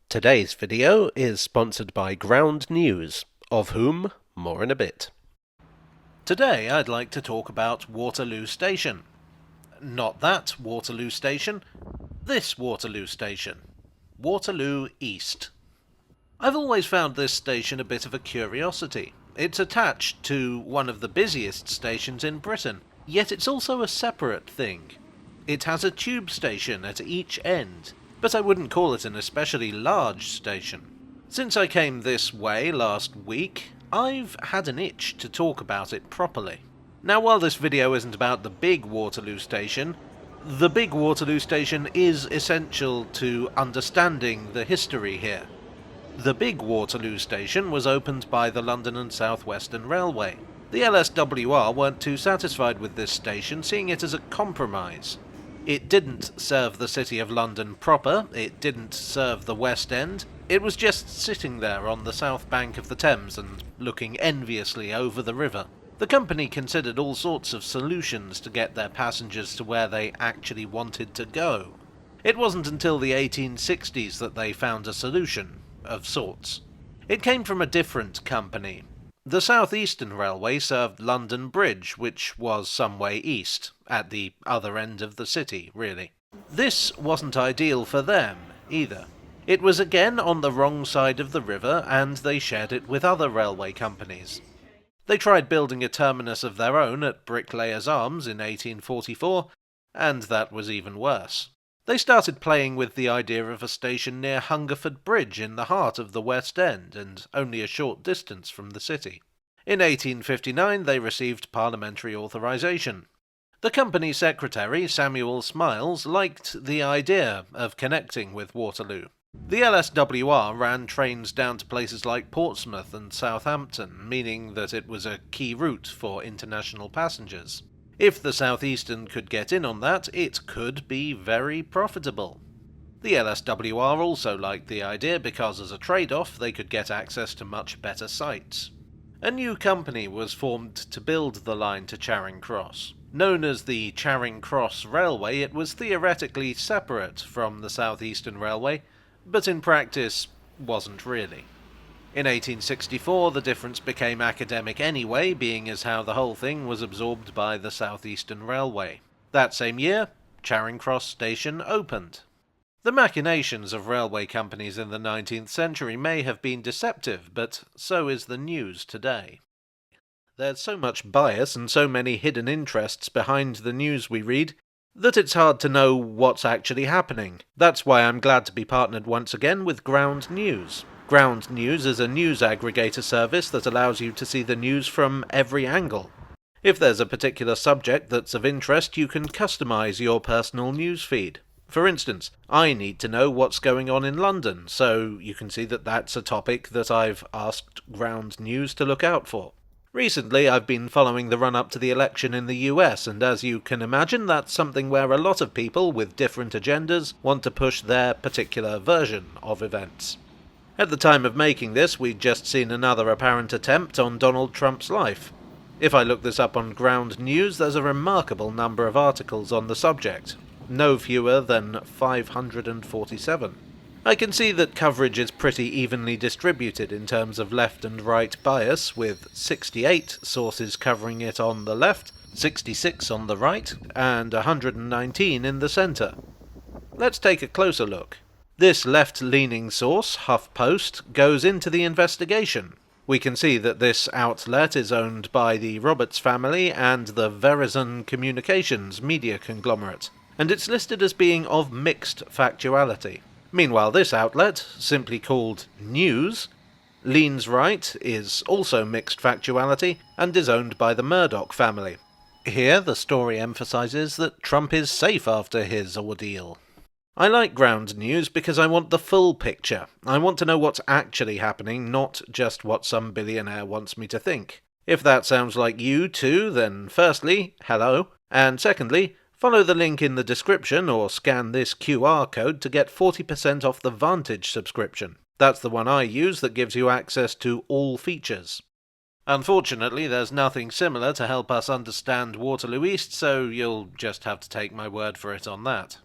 Today's video is sponsored by Ground News, of whom more in a bit. Today I'd like to talk about Waterloo Station. Not that Waterloo Station, this Waterloo Station. Waterloo East. I've always found this station a bit of a curiosity. It's attached to one of the busiest stations in Britain, yet it's also a separate thing. It has a tube station at each end, but I wouldn't call it an especially large station. Since I came this way last week, I've had an itch to talk about it properly. Now, while this video isn't about the big Waterloo station, the big Waterloo station is essential to understanding the history here. The big Waterloo station was opened by the London and South Western Railway. The LSWR weren't too satisfied with this station, seeing it as a compromise. It didn't serve the City of London proper, it didn't serve the West End, it was just sitting there on the south bank of the Thames and looking enviously over the river. The company considered all sorts of solutions to get their passengers to where they actually wanted to go. It wasn't until the 1860s that they found a solution, of sorts. It came from a different company. The South Eastern Railway served London Bridge, which was some way east, at the other end of the city, really. This wasn't ideal for them, either. It was again on the wrong side of the river, and they shared it with other railway companies. They tried building a terminus of their own at Bricklayers Arms in 1844, and that was even worse. They started playing with the idea of a station near Hungerford Bridge in the heart of the West End, and only a short distance from the city. In 1859 they received parliamentary authorization. The company secretary, Samuel Smiles, liked the idea of connecting with Waterloo. The LSWR ran trains down to places like Portsmouth and Southampton, meaning that it was a key route for international passengers. If the South Eastern could get in on that, it could be very profitable. The LSWR also liked the idea because, as a trade-off, they could get access to much better sites. A new company was formed to build the line to Charing Cross. Known as the Charing Cross Railway, it was theoretically separate from the South Eastern Railway, but in practice wasn't really. In 1864 the difference became academic anyway, being as how the whole thing was absorbed by the South Eastern Railway. That same year, Charing Cross Station opened. The machinations of railway companies in the 19th century may have been deceptive, but so is the news today. There's so much bias and so many hidden interests behind the news we read that it's hard to know what's actually happening. That's why I'm glad to be partnered once again with Ground News. Ground News is a news aggregator service that allows you to see the news from every angle. If there's a particular subject that's of interest, you can customize your personal news feed. For instance, I need to know what's going on in London, so you can see that that's a topic that I've asked Ground News to look out for. Recently, I've been following the run-up to the election in the US, and as you can imagine, that's something where a lot of people with different agendas want to push their particular version of events. At the time of making this, we'd just seen another apparent attempt on Donald Trump's life. If I look this up on Ground News, there's a remarkable number of articles on the subject, no fewer than 547. I can see that coverage is pretty evenly distributed in terms of left and right bias, with 68 sources covering it on the left, 66 on the right, and 119 in the centre. Let's take a closer look. This left-leaning source, HuffPost, goes into the investigation. We can see that this outlet is owned by the Roberts family and the Verizon Communications media conglomerate, and it's listed as being of mixed factuality. Meanwhile, this outlet, simply called News, leans right, is also mixed factuality, and is owned by the Murdoch family. Here, the story emphasizes that Trump is safe after his ordeal. I like Ground News because I want the full picture. I want to know what's actually happening, not just what some billionaire wants me to think. If that sounds like you too, then firstly, hello, and secondly, follow the link in the description or scan this QR code to get 40% off the Vantage subscription. That's the one I use that gives you access to all features. Unfortunately, there's nothing similar to help us understand Waterloo East, so you'll just have to take my word for it on that.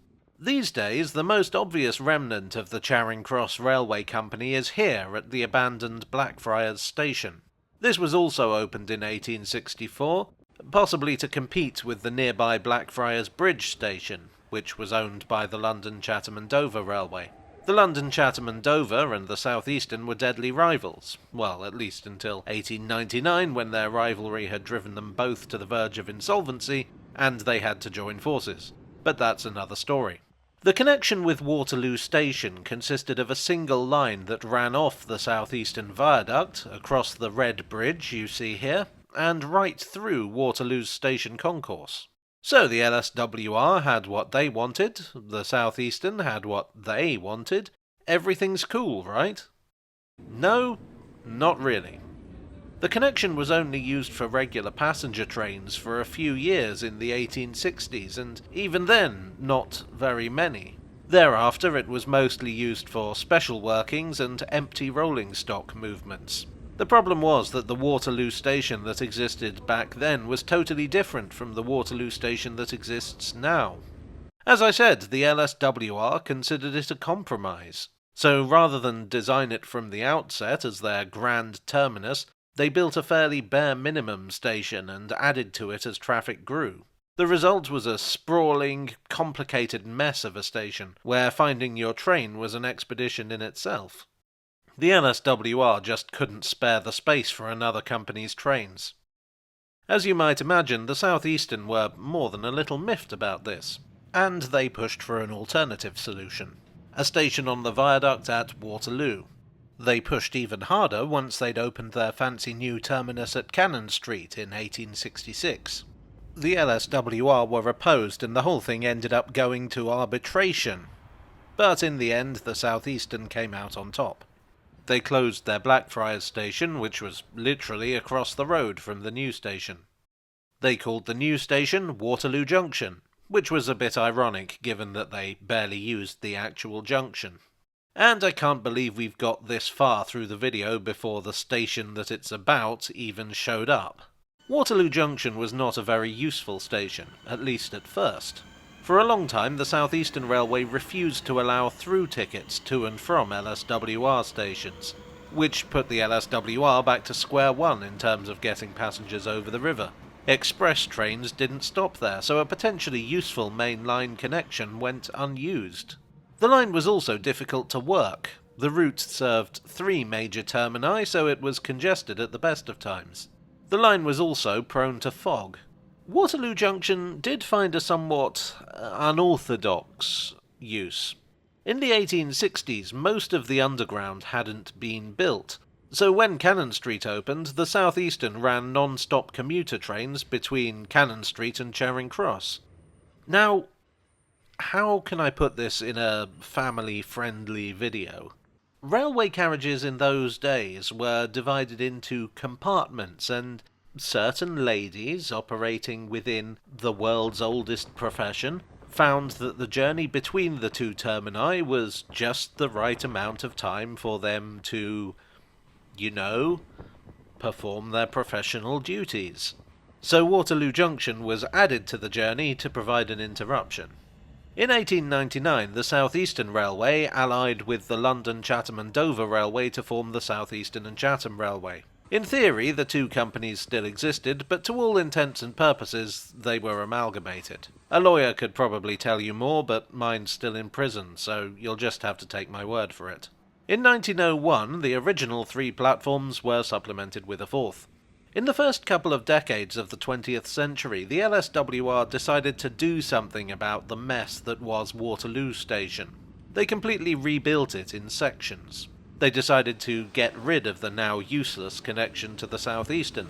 These days, the most obvious remnant of the Charing Cross Railway Company is here at the abandoned Blackfriars Station. This was also opened in 1864, possibly to compete with the nearby Blackfriars Bridge Station, which was owned by the London Chatham and Dover Railway. The London Chatham and Dover and the South Eastern were deadly rivals, well, at least until 1899, when their rivalry had driven them both to the verge of insolvency, and they had to join forces. But that's another story. The connection with Waterloo Station consisted of a single line that ran off the South Eastern Viaduct, across the red bridge you see here, and right through Waterloo's station concourse. So the LSWR had what they wanted, the South Eastern had what they wanted. Everything's cool, right? No, not really. The connection was only used for regular passenger trains for a few years in the 1860s, and even then, not very many. Thereafter it was mostly used for special workings and empty rolling stock movements. The problem was that the Waterloo station that existed back then was totally different from the Waterloo station that exists now. As I said, the LSWR considered it a compromise. So rather than design it from the outset as their grand terminus, they built a fairly bare minimum station and added to it as traffic grew. The result was a sprawling, complicated mess of a station, where finding your train was an expedition in itself. The LSWR just couldn't spare the space for another company's trains. As you might imagine, the South Eastern were more than a little miffed about this, and they pushed for an alternative solution. A station on the viaduct at Waterloo. They pushed even harder once they'd opened their fancy new terminus at Cannon Street in 1866. The LSWR were opposed and the whole thing ended up going to arbitration. But in the end, the South Eastern came out on top. They closed their Blackfriars station, which was literally across the road from the new station. They called the new station Waterloo Junction, which was a bit ironic given that they barely used the actual junction. And I can't believe we've got this far through the video before the station that it's about even showed up. Waterloo Junction was not a very useful station, at least at first. For a long time, the South Eastern Railway refused to allow through tickets to and from LSWR stations, which put the LSWR back to square one in terms of getting passengers over the river. Express trains didn't stop there, so a potentially useful main line connection went unused. The line was also difficult to work. The route served 3 major termini, so it was congested at the best of times. The line was also prone to fog. Waterloo Junction did find a somewhat unorthodox use. In the 1860s, most of the underground hadn't been built, so when Cannon Street opened, the South Eastern ran non-stop commuter trains between Cannon Street and Charing Cross. Now, how can I put this in a family-friendly video? Railway carriages in those days were divided into compartments, and certain ladies operating within the world's oldest profession found that the journey between the two termini was just the right amount of time for them to, perform their professional duties. So Waterloo Junction was added to the journey to provide an interruption. In 1899, the South Eastern Railway allied with the London Chatham and Dover Railway to form the South Eastern and Chatham Railway. In theory, the two companies still existed, but to all intents and purposes, they were amalgamated. A lawyer could probably tell you more, but mine's still in prison, so you'll just have to take my word for it. In 1901, the original 3 platforms were supplemented with a 4th. In the first couple of decades of the 20th century, the LSWR decided to do something about the mess that was Waterloo Station. They completely rebuilt it in sections. They decided to get rid of the now useless connection to the South Eastern.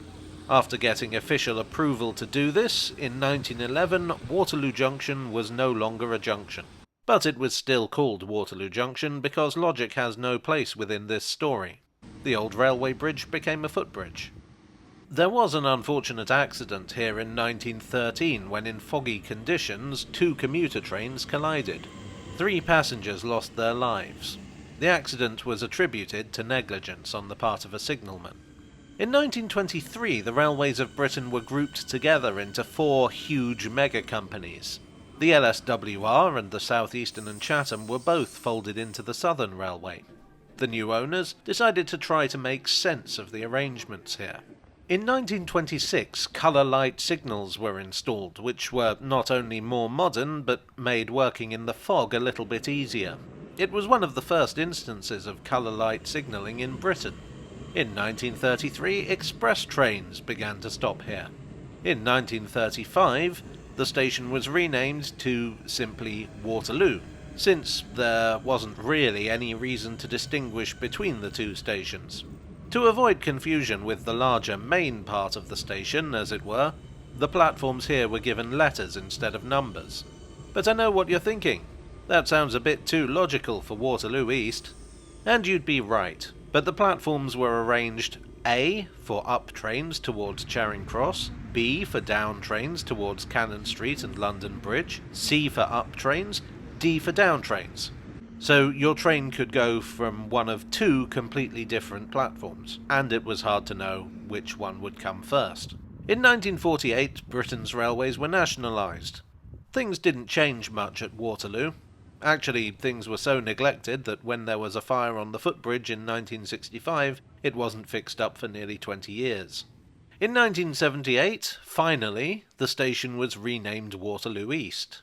After getting official approval to do this, in 1911, Waterloo Junction was no longer a junction. But it was still called Waterloo Junction because logic has no place within this story. The old railway bridge became a footbridge. There was an unfortunate accident here in 1913 when in foggy conditions 2 commuter trains collided. 3 passengers lost their lives. The accident was attributed to negligence on the part of a signalman. In 1923, the railways of Britain were grouped together into 4 huge mega-companies. The LSWR and the South Eastern and Chatham were both folded into the Southern Railway. The new owners decided to try to make sense of the arrangements here. In 1926, colour light signals were installed, which were not only more modern, but made working in the fog a little bit easier. It was one of the first instances of colour light signalling in Britain. In 1933, express trains began to stop here. In 1935, the station was renamed to simply Waterloo, since there wasn't really any reason to distinguish between the two stations. To avoid confusion with the larger main part of the station, as it were, the platforms here were given letters instead of numbers. But I know what you're thinking. That sounds a bit too logical for Waterloo East. And you'd be right, but the platforms were arranged A for up trains towards Charing Cross, B for down trains towards Cannon Street and London Bridge, C for up trains, D for down trains. So your train could go from one of two completely different platforms, and it was hard to know which one would come first. In 1948, Britain's railways were nationalised. Things didn't change much at Waterloo. Actually, things were so neglected that when there was a fire on the footbridge in 1965, it wasn't fixed up for nearly 20 years. In 1978, finally, the station was renamed Waterloo East.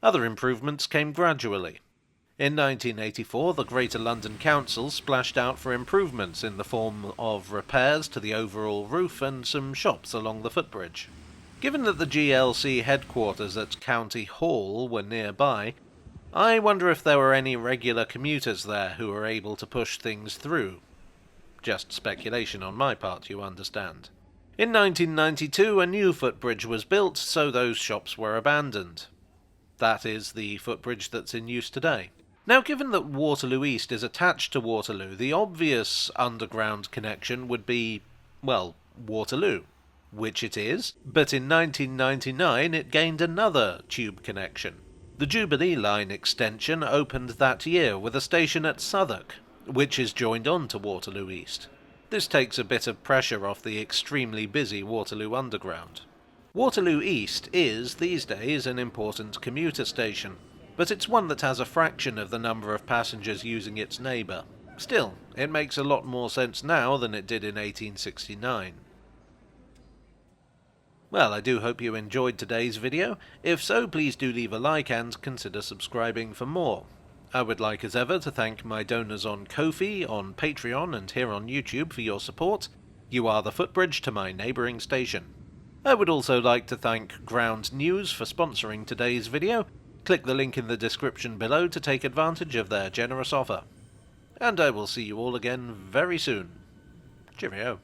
Other improvements came gradually. In 1984, the Greater London Council splashed out for improvements in the form of repairs to the overall roof and some shops along the footbridge. Given that the GLC headquarters at County Hall were nearby, I wonder if there were any regular commuters there who were able to push things through. Just speculation on my part, you understand. In 1992, a new footbridge was built, so those shops were abandoned. That is the footbridge that's in use today. Now, given that Waterloo East is attached to Waterloo, the obvious underground connection would be, well, Waterloo, which it is, but in 1999 it gained another tube connection. The Jubilee Line extension opened that year with a station at Southwark, which is joined on to Waterloo East. This takes a bit of pressure off the extremely busy Waterloo Underground. Waterloo East is, these days, an important commuter station, but it's one that has a fraction of the number of passengers using its neighbour. Still, it makes a lot more sense now than it did in 1869. Well, I do hope you enjoyed today's video. If so, please do leave a like and consider subscribing for more. I would like as ever to thank my donors on Ko-fi, on Patreon and here on YouTube for your support. You are the footbridge to my neighbouring station. I would also like to thank Ground News for sponsoring today's video. Click the link in the description below to take advantage of their generous offer. And I will see you all again very soon. Cheerio.